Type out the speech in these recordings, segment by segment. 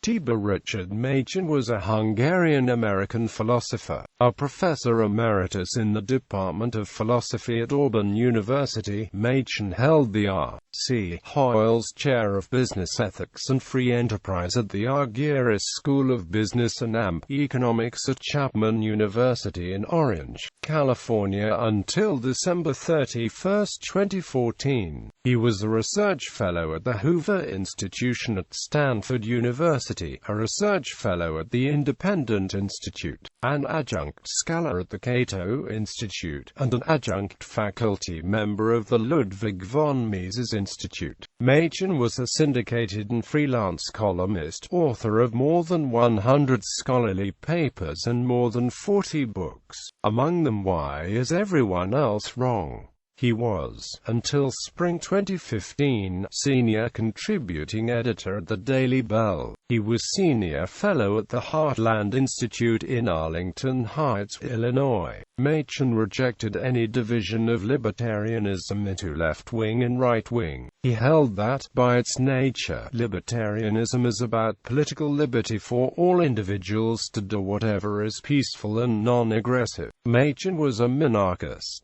Tibor Richard Machan was a Hungarian American philosopher, a professor emeritus in the Department of Philosophy at Auburn University. Machan held the R.C.Hoiles Chair of Business Ethics and Free Enterprise at the Argyros School of Business and M. Economics at Chapman University in Orange, California until December 31, 2014. He was a research fellow at the Hoover Institution at Stanford University, a research fellow at the Independent Institute, an adjunct scholar at the Cato Institute, and an adjunct faculty member of the Ludwig von Mises Institute. Machan was a syndicated and freelance columnist, author of more than 100 scholarly papers and more than 40 books, among them Why Is Everyone Else Wrong? He was, until spring 2015, senior contributing editor at the Daily Bell. He was senior fellow at the Heartland Institute in Arlington Heights, Illinois. Machan rejected any division of libertarianism into left-wing and right-wing. He held that, by its nature, libertarianism is about political liberty for all individuals to do whatever is peaceful and non-aggressive. Machan was a minarchist.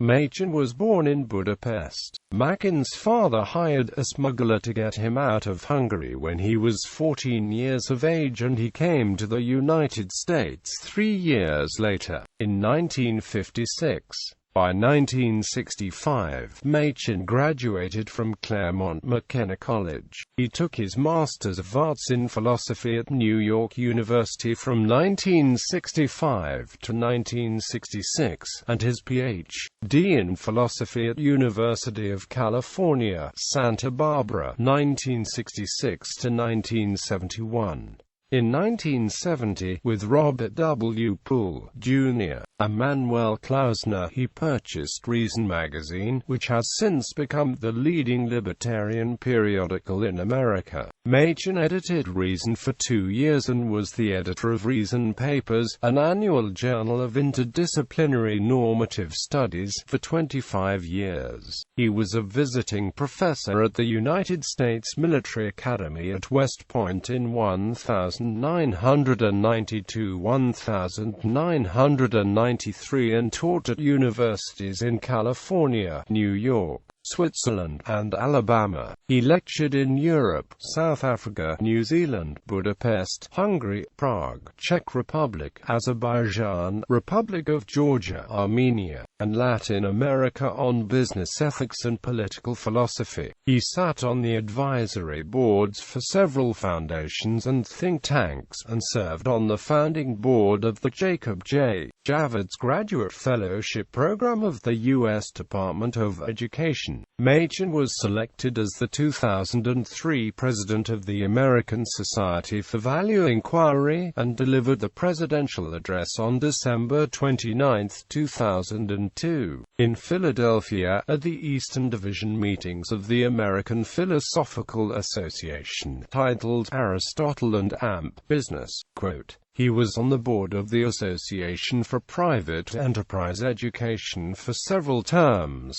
Machan was born in Budapest. Machan's father hired a smuggler to get him out of Hungary when he was 14 years of age, and he came to the United States 3 years later, in 1956. By 1965, Machan graduated from Claremont McKenna College. He took his Masters of Arts in Philosophy at New York University from 1965 to 1966, and his Ph.D. in Philosophy at University of California, Santa Barbara, 1966 to 1971. In 1970, with Robert W. Poole, Jr., and Manuel Klausner, he purchased Reason magazine, which has since become the leading libertarian periodical in America. Machan edited Reason for 2 years and was the editor of Reason Papers, an annual journal of interdisciplinary normative studies, for 25 years. He was a visiting professor at the United States Military Academy at West Point in 1992–1993 and taught at universities in California, New York, Switzerland, and Alabama. He lectured in Europe, South Africa, New Zealand, Budapest, Hungary, Prague, Czech Republic, Azerbaijan, Republic of Georgia, Armenia, and Latin America on business ethics and political philosophy. He sat on the advisory boards for several foundations and think tanks, and served on the founding board of the Jacob J. Javits Graduate Fellowship Program of the U.S. Department of Education. Machan was selected as the 2003 president of the American Society for Value Inquiry, and delivered the presidential address on December 29, 2002, in Philadelphia, at the Eastern Division meetings of the American Philosophical Association, titled Aristotle and Amp Business. Quote, he was on the board of the Association for Private Enterprise Education for several terms.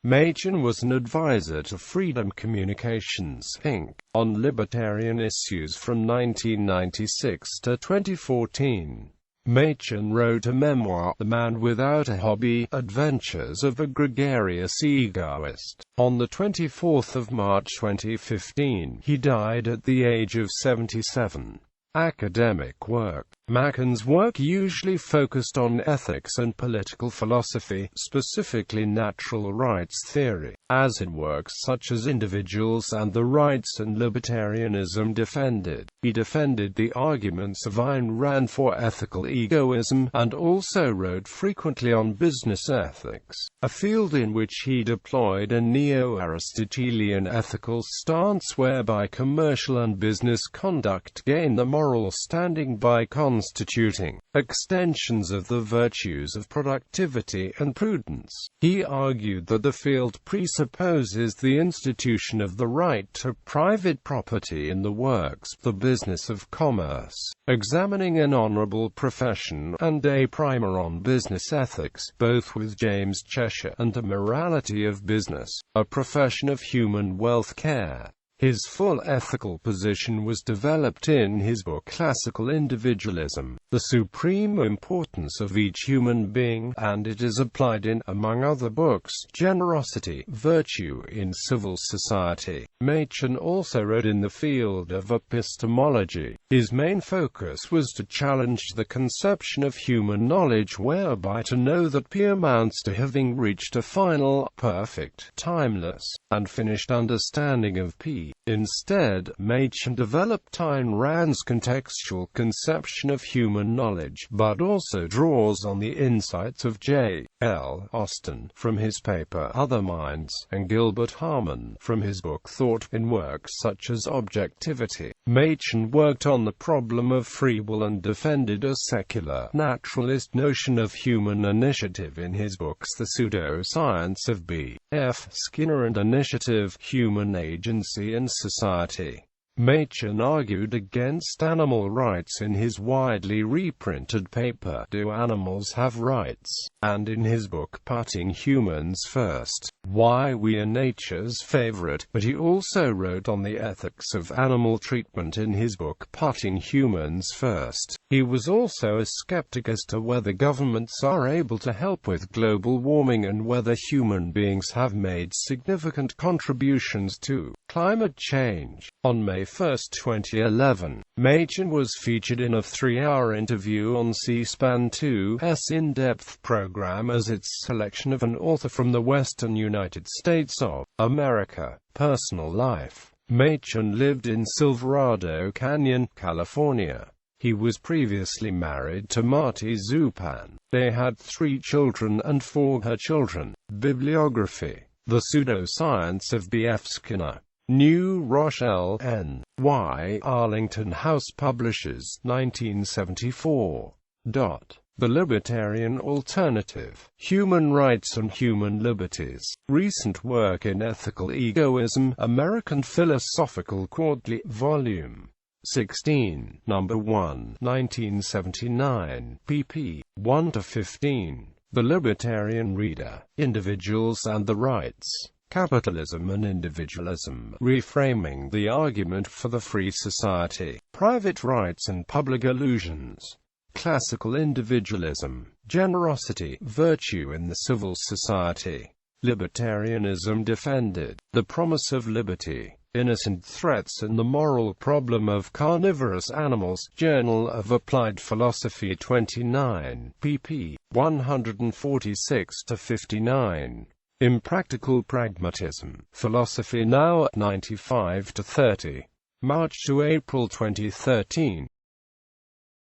Machan was an advisor to Freedom Communications, Inc., on libertarian issues from 1996 to 2014. Machan wrote a memoir, The Man Without a Hobby, Adventures of a Gregarious Egoist, on the 24th of March 2015. He died at the age of 77. Academic work. Machan's work usually focused on ethics and political philosophy, specifically natural rights theory, as in works such as Individuals and the Rights and Libertarianism Defended. He defended the arguments of Ayn Rand for ethical egoism, and also wrote frequently on business ethics, a field in which he deployed a neo-Aristotelian ethical stance whereby commercial and business conduct gain the moral standing by constituting extensions of the virtues of productivity and prudence. He argued that the field presupposes the institution of the right to private property in the works, the business of commerce, examining an honorable profession, and a primer on business ethics, both with James Cheshire, and the morality of business, a profession of human wealth care. His full ethical position was developed in his book Classical Individualism, The Supreme Importance of Each Human Being, and it is applied in, among other books, Generosity, Virtue in Civil Society. Machan also wrote in the field of epistemology. His main focus was to challenge the conception of human knowledge whereby to know that P amounts to having reached a final, perfect, timeless, and finished understanding of P. Instead, Machan developed Ayn Rand's contextual conception of human knowledge, but also draws on the insights of J. L. Austin from his paper Other Minds, and Gilbert Harman from his book Thought, in works such as Objectivity. Machan worked on the problem of free will and defended a secular, naturalist notion of human initiative in his books The Pseudo-Science of B. F. Skinner and Initiative, Human Agency and Society. Machan argued against animal rights in his widely reprinted paper Do Animals Have Rights? And in his book Putting Humans First, Why We Are Nature's Favorite, but he also wrote on the ethics of animal treatment in his book Putting Humans First. He was also a skeptic as to whether governments are able to help with global warming and whether human beings have made significant contributions to climate change. On May 1, 2011, Machan was featured in a 3-hour interview on C-SPAN 2's in-depth program as its selection of an author from the Western United States of America. Personal life. Machan lived in Silverado Canyon, California. He was previously married to Marty Zupan. They had 3 children and 4 grandchildren. Bibliography. The Pseudo-Science of B. F. Skinner. New Rochelle, N.Y. Arlington House Publishers, 1974. The Libertarian Alternative. Human Rights and Human Liberties. Recent work in Ethical Egoism, American Philosophical Quarterly, Volume 16, No. 1, 1979, pp. 1-15. The Libertarian Reader. Individuals and the Rights. Capitalism and Individualism, Reframing the Argument for the Free Society, Private Rights and Public Illusions, Classical Individualism, Generosity, Virtue in the Civil Society, Libertarianism Defended, The Promise of Liberty, Innocent Threats and the Moral Problem of Carnivorous Animals, Journal of Applied Philosophy 29, pp. 146-59. Impractical Pragmatism, Philosophy Now, 95-30. March to April 2013.